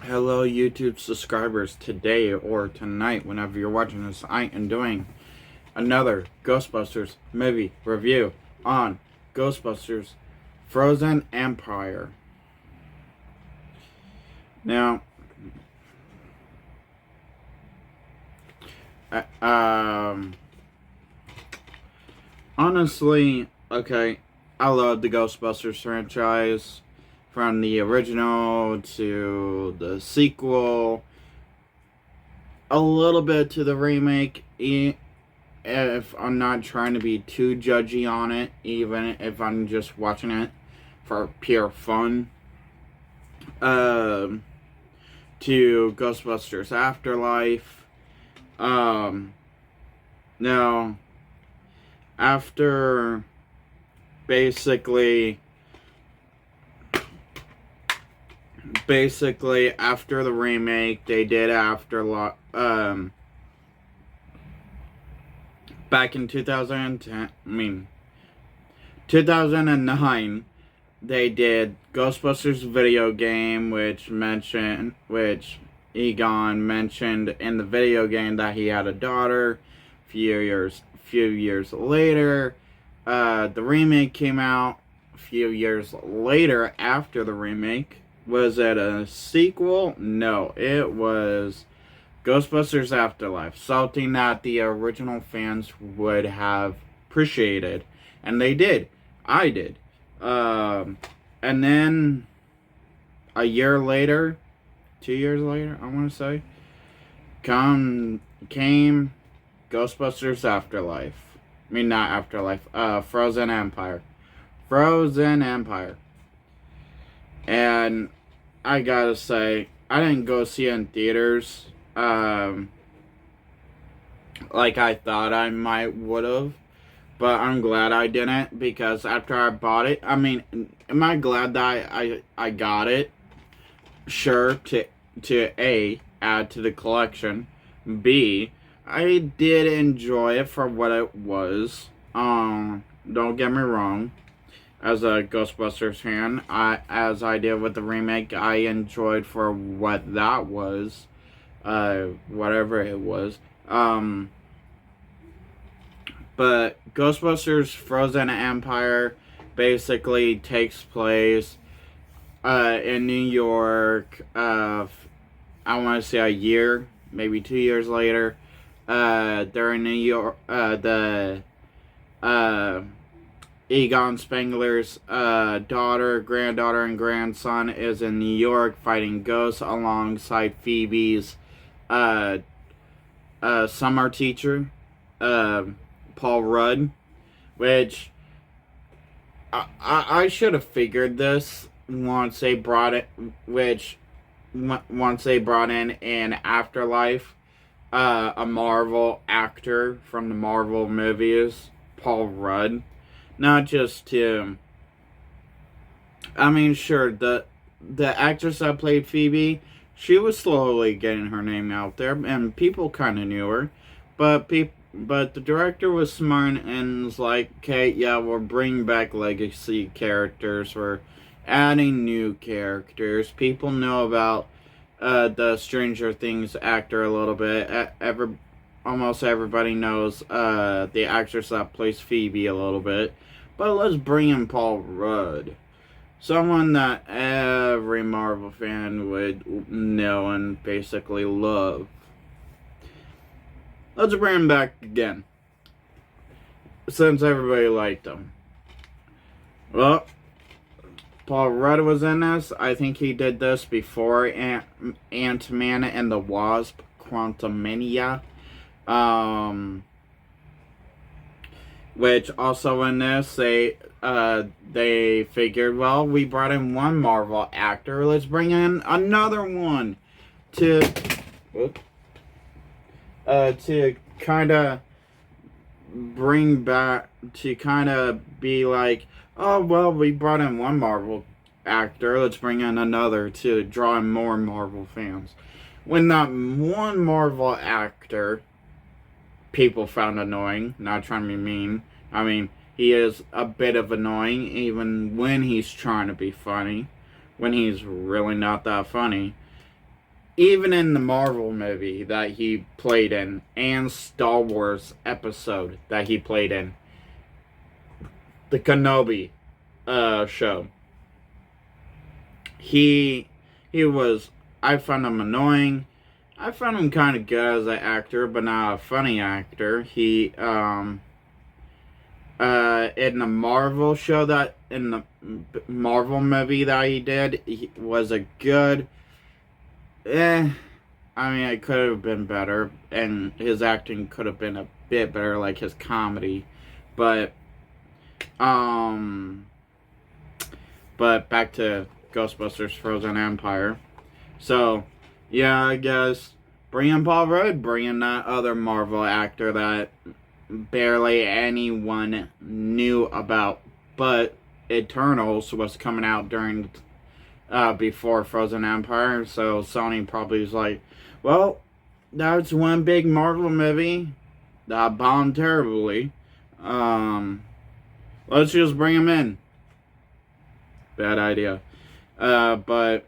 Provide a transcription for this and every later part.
Hello, YouTube subscribers. Today or tonight, whenever you're watching this, I am doing another Ghostbusters movie review on Ghostbusters Frozen Empire. Now, uh, um, honestly, okay, I love the Ghostbusters franchise. From the original to the sequel, a little bit to the remake, if I'm not trying to be too judgy on it, even if I'm just watching it for pure fun. Um, to Ghostbusters Afterlife. Now, after basically after the remake, they did back in 2009, they did Ghostbusters video game, which Egon mentioned in the video game that he had a daughter. Few years later, the remake came out. A few years later, after the remake, was it a sequel? No, it was Ghostbusters Afterlife, something that the original fans would have appreciated, and they did. I did. And then a year later, 2 years later, I want to say, came Ghostbusters Afterlife. I mean, not Afterlife. Frozen Empire. Frozen Empire. And I gotta say, I didn't go see it in theaters. Like I thought I might would've, but I'm glad I didn't, because after I bought it, I mean, am I glad that I got it? Sure, to A, add to the collection. B, I did enjoy it for what it was. Don't get me wrong. As a Ghostbusters fan, as I did with the remake, I enjoyed for what that was. Whatever it was. But Ghostbusters Frozen Empire basically takes place in New York. I want to say a year, maybe 2 years later. They're in New York. Egon Spengler's daughter, granddaughter, and grandson is in New York fighting ghosts alongside Phoebe's summer teacher, Paul Rudd, which I should have figured this once they brought it, once they brought in Afterlife, a Marvel actor from the Marvel movies, Paul Rudd. Not just to, I mean, sure, the actress that played Phoebe, she was slowly getting her name out there, and people kind of knew her, but the director was smart and was like, okay, yeah, we're bringing back legacy characters, we're adding new characters. People know about the Stranger Things actor a little bit. Almost everybody knows the actress that plays Phoebe a little bit. But let's bring in Paul Rudd. Someone that every Marvel fan would know and basically love. Let's bring him back again, since everybody liked him. Well, Paul Rudd was in this. I think he did this before Ant-Man and the Wasp: Quantumania. Which also in this, they figured, well, we brought in one Marvel actor, let's bring in another one to kind of bring back, to kind of be like, oh, well, we brought in one Marvel actor, let's bring in another to draw in more Marvel fans. When that one Marvel actor people found annoying, not trying to be mean. I mean, he is a bit of annoying even when he's trying to be funny, when he's really not that funny. even in the Marvel movie that he played in, and Star Wars episode that he played in, the Kenobi show, he was. I found him annoying. I found him kind of good as an actor, but not a funny actor. He in the Marvel show that in the Marvel movie that he did, he was a good. I mean, it could have been better, and his acting could have been a bit better, like his comedy. But um, but back to Ghostbusters: Frozen Empire. So, yeah, I guess bring in Paul Rudd, bring in that other Marvel actor that barely anyone knew about, but Eternals was coming out during before Frozen Empire, so Sony probably was like, well, that's one big Marvel movie that bombed terribly. Let's just bring him in. Bad idea. But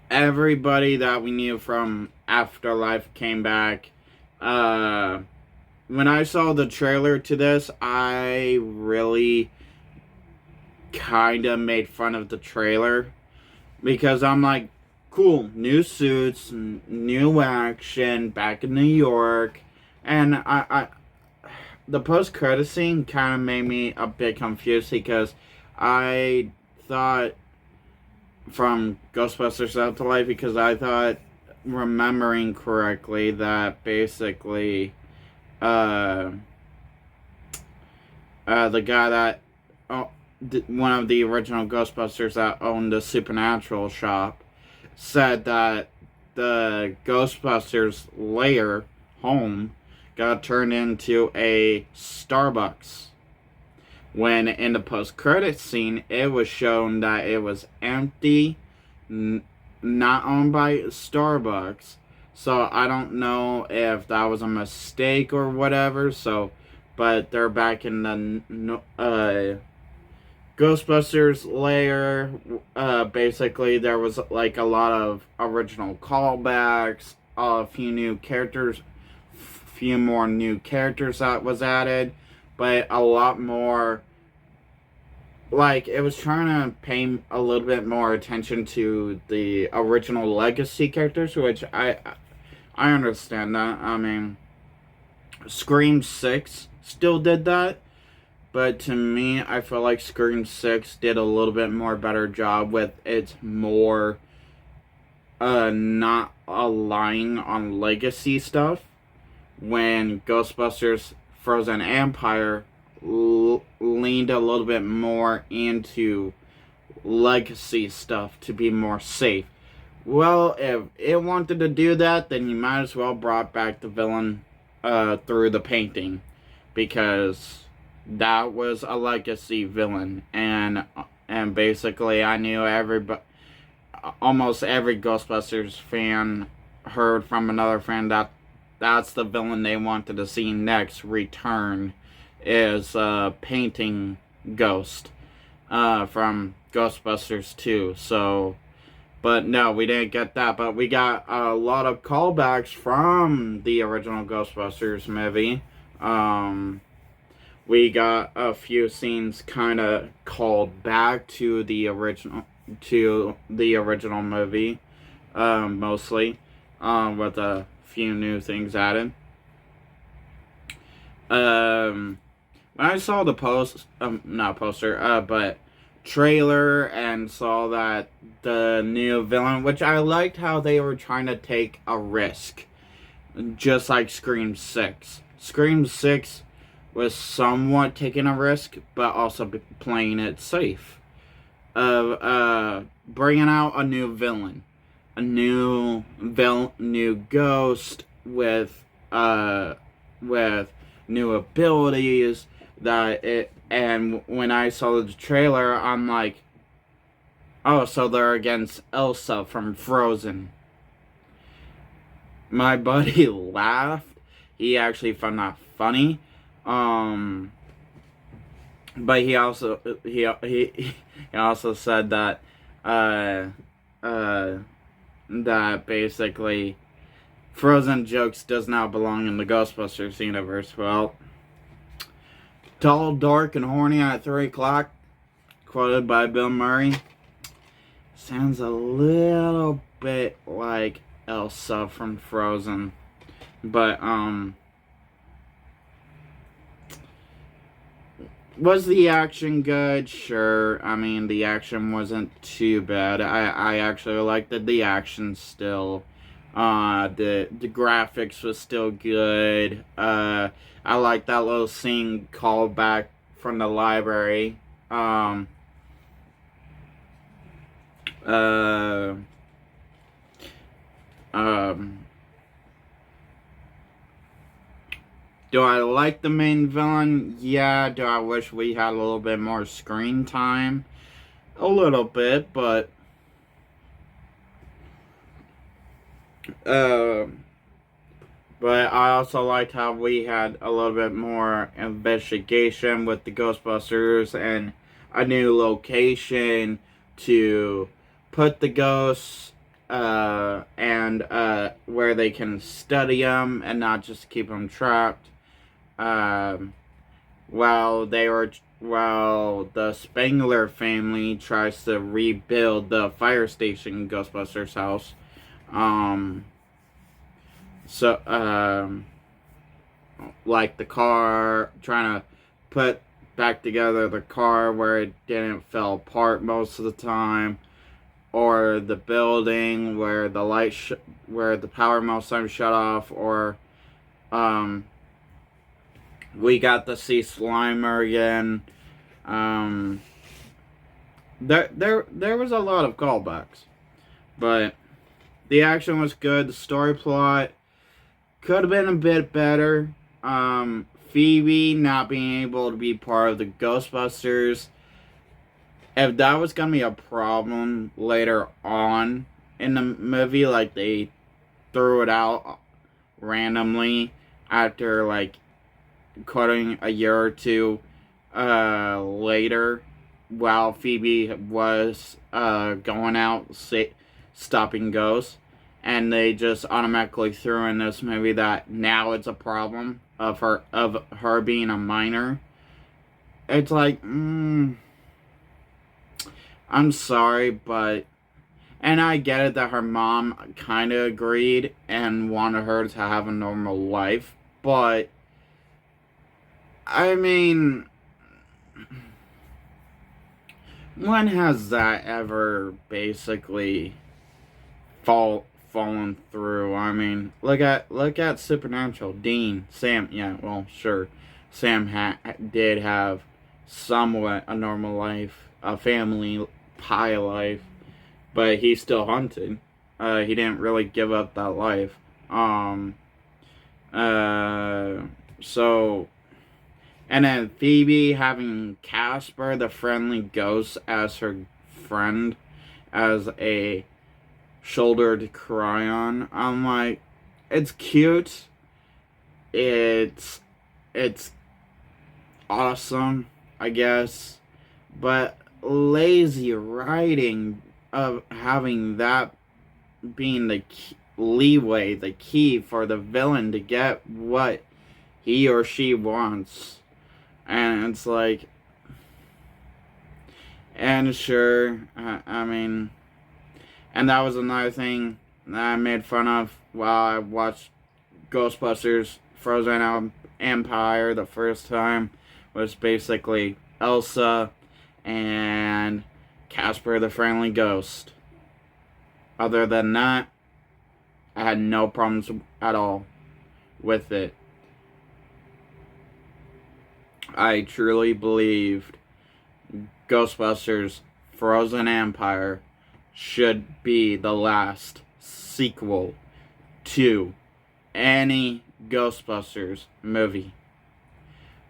everybody that we knew from Afterlife came back. When I saw the trailer to this, I really kind of made fun of the trailer because I'm like, cool, new suits, new action, back in New York, and I the post-credit scene kind of made me a bit confused because I thought from Ghostbusters Afterlife, because I thought, remembering correctly, that basically the guy that one of the original Ghostbusters that owned the Supernatural shop said that the Ghostbusters lair home got turned into a Starbucks, when in the post-credits scene it was shown that it was empty, not owned by Starbucks. So I don't know if that was a mistake or whatever. So, but they're back in the Ghostbusters layer. Basically, there was like a lot of original callbacks, a few new characters, few more new characters that was added, but a lot more. Like, it was trying to pay a little bit more attention to the original legacy characters, which I understand that. I mean, Scream 6 still did that, but to me, I feel like Scream 6 did a little bit more better job with its more not relying on legacy stuff, when Ghostbusters Frozen Empire leaned a little bit more into legacy stuff to be more safe. Well, if it wanted to do that, then you might as well brought back the villain through the painting, because that was a legacy villain, and basically I knew almost every Ghostbusters fan heard from another fan that that's the villain they wanted to see next return, is painting Ghost from Ghostbusters 2. So, but no, we didn't get that. But we got a lot of callbacks from the original Ghostbusters movie. We got a few scenes kind of called back to the original movie, mostly, with a few new things added. When I saw the not poster, but trailer, and saw that the new villain, which I liked how they were trying to take a risk, just like Scream 6. Scream 6 was somewhat taking a risk, but also playing it safe. Bringing out a new villain, a new ghost with new abilities. And when I saw the trailer, I'm like, oh, so they're against Elsa from Frozen. My buddy laughed. He actually found that funny. But he also said that that basically Frozen jokes does not belong in the Ghostbusters universe. Well, tall, dark, and horny at 3 o'clock, quoted by Bill Murray, sounds a little bit like Elsa from Frozen. But, was the action good? Sure. I mean, the action wasn't too bad. I actually liked the action still. The graphics was still good. I like that little scene called back from the library. Uh, um, do I like the main villain? Yeah. Do I wish we had a little bit more screen time? A little bit, but but I also liked how we had a little bit more investigation with the Ghostbusters and a new location to put the ghosts, and where they can study them and not just keep them trapped. Um, while the Spengler family tries to rebuild the fire station Ghostbusters house. Like the car, trying to put back together the car where it didn't fall apart most of the time, or the building where the where the power most times shut off, or we got to see Slimer again. There was a lot of callbacks, but the action was good. The story plot could have been a bit better. Phoebe not being able to be part of the Ghostbusters, if that was gonna be a problem later on in the movie, like they threw it out randomly after like cutting a year or two later, while Phoebe was going out stopping ghosts, and they just automatically threw in this movie that now it's a problem of her being a minor. It's like, I'm sorry, but, and I get it that her mom kind of agreed and wanted her to have a normal life, but I mean, when has that ever basically fallen through? I mean, look at Supernatural. Dean, Sam, yeah, well, sure, Sam did have somewhat a normal life, a family pie life, but he still hunted. He didn't really give up that life. So, and then Phoebe having Casper, the friendly ghost, as her friend, as a shoulder to cry on. I'm like, it's cute. It's awesome, I guess, but lazy writing of having that being the leeway, the key for the villain to get what he or she wants. And it's like, and sure, I mean, and that was another thing that I made fun of while I watched Ghostbusters Frozen Empire the first time, was basically Elsa and Casper the Friendly Ghost. Other than that, I had no problems at all with it. I truly believed Ghostbusters Frozen Empire should be the last sequel to any Ghostbusters movie.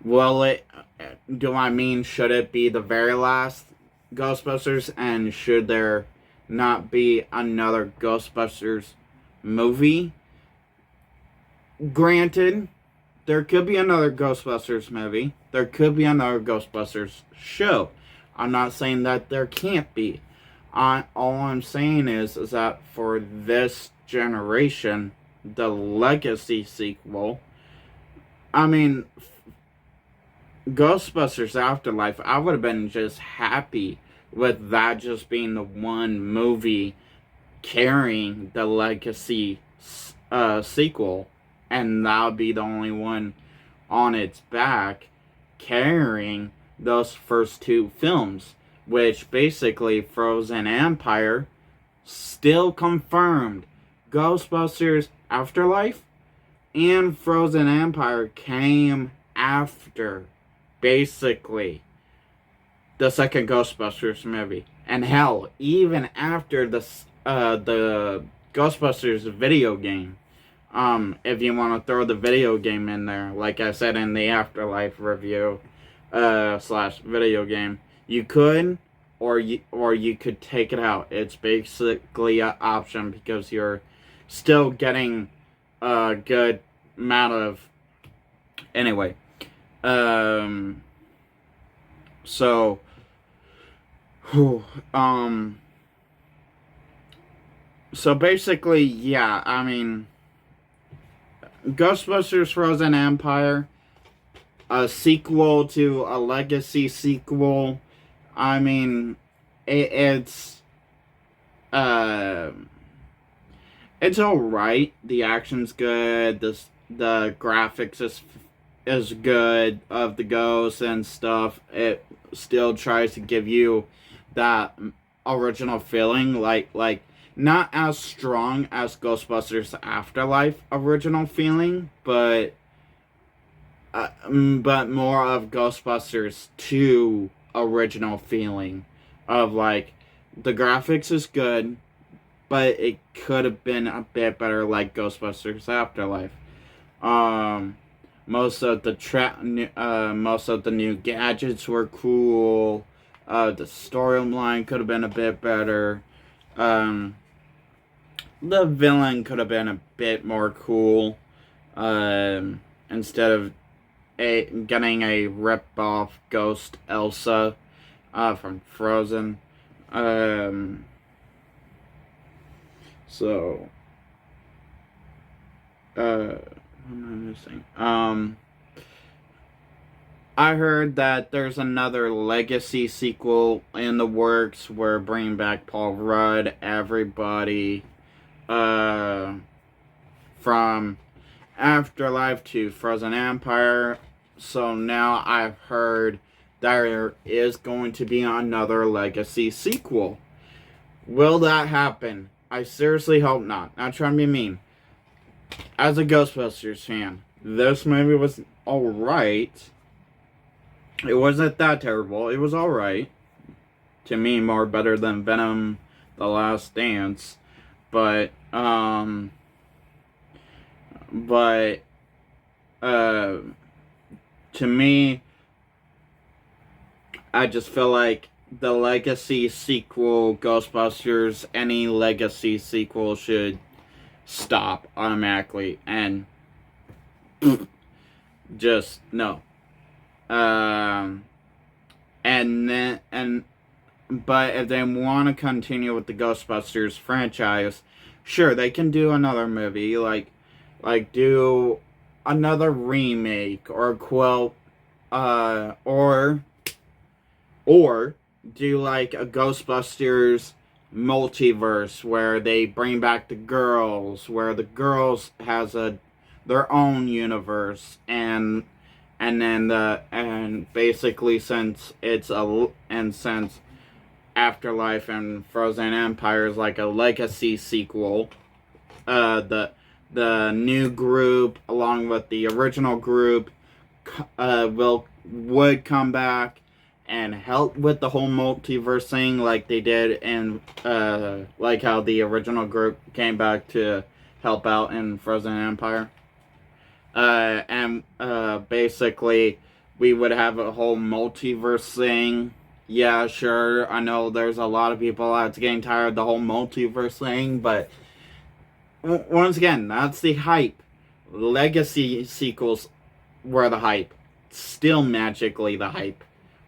Do I mean, should it be the very last Ghostbusters, and should there not be another Ghostbusters movie? Granted, there could be another Ghostbusters movie. There could be another Ghostbusters show. I'm not saying that there can't be. All I'm saying is that for this generation, the Legacy sequel, I mean, Ghostbusters Afterlife, I would have been just happy with that just being the one movie carrying the Legacy sequel, and that would be the only one on its back carrying those first two films, which basically Frozen Empire still confirmed Ghostbusters Afterlife and Frozen Empire came after basically the second Ghostbusters movie. And hell, even after the Ghostbusters video game, if you want to throw the video game in there, like I said in the Afterlife review slash video game, you could, or you could take it out. It's basically an option because you're still getting a good amount of. Anyway, so, so basically, yeah, I mean, Ghostbusters Frozen Empire, a sequel to a Legacy sequel. I mean, it's alright. The action's good. The graphics is good of the ghosts and stuff. It still tries to give you that original feeling, like not as strong as Ghostbusters Afterlife original feeling, but more of Ghostbusters 2 original feeling of like the graphics is good, but it could have been a bit better like Ghostbusters Afterlife. Most of the new gadgets were cool. The storyline could have been a bit better. The villain could have been a bit more cool. Instead of getting a rip-off ghost Elsa from Frozen. So, what am I missing? I heard that there's another Legacy sequel in the works. We're bringing back Paul Rudd, everybody, from Afterlife to Frozen Empire. So now I've heard there is going to be another Legacy sequel. Will that happen? I seriously hope not. Not trying to be mean. As a Ghostbusters fan, this movie was alright. It wasn't that terrible. It was alright. To me, more better than Venom: The Last Dance. But, to me, I just feel like the Legacy sequel, Ghostbusters, any Legacy sequel should stop automatically and just no. But if they want to continue with the Ghostbusters franchise, sure, they can do another movie, like do another remake or quote, or do like a Ghostbusters multiverse where they bring back the girls, where the girls has their own universe, and basically since Afterlife and Frozen Empire is like a Legacy sequel, the new group along with the original group would come back and help with the whole multiverse thing, like they did in like how the original group came back to help out in Frozen Empire. And basically we would have a whole multiverse thing. Yeah, sure, I know there's a lot of people that's getting tired of the whole multiverse thing, but once again, that's the hype. Legacy sequels were the hype. Still magically the hype.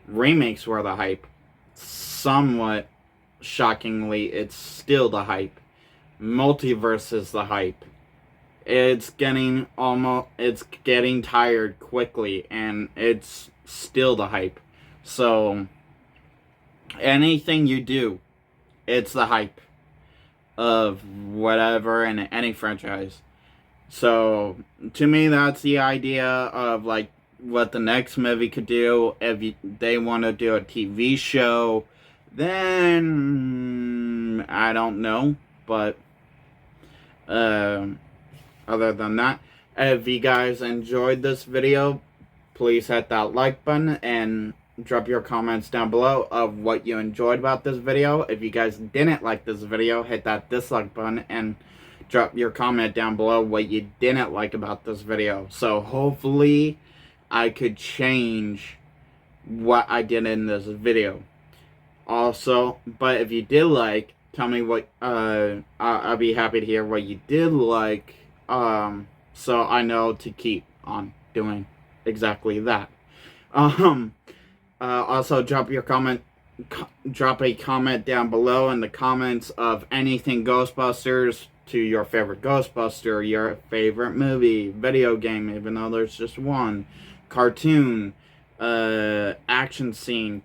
Remakes were the hype. Somewhat shockingly, it's still the hype. Multiverse is the hype. It's getting tired quickly, and it's still the hype. So anything you do, it's the hype of whatever in any franchise. So to me, that's the idea of like what the next movie could do. If they want to do a TV show, then I don't know. But other than that, if you guys enjoyed this video, please hit that like button and drop your comments down below of what you enjoyed about this video. If you guys didn't like this video, hit that dislike button and drop your comment down below what you didn't like about this video. So hopefully I could change what I did in this video. Also, but if you did like, tell me what, I'll be happy to hear what you did like, so I know to keep on doing exactly that. Also drop your comment, drop a comment down below in the comments of anything Ghostbusters, to your favorite Ghostbuster, your favorite movie, video game, even though there's just one, cartoon, action scene,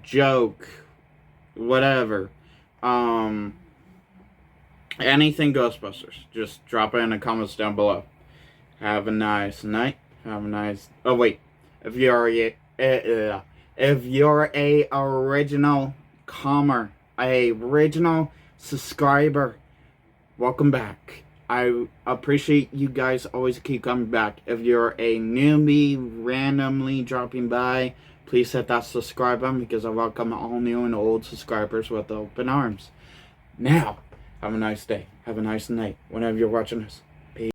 joke, whatever. Anything Ghostbusters, just drop it in the comments down below. Have a nice night. Have a nice. Oh wait, if you're a original original subscriber, welcome back. I appreciate you guys always keep coming back. If you're a newbie randomly dropping by, please hit that subscribe button because I welcome all new and old subscribers with open arms. Now, have a nice day. Have a nice night whenever you're watching this.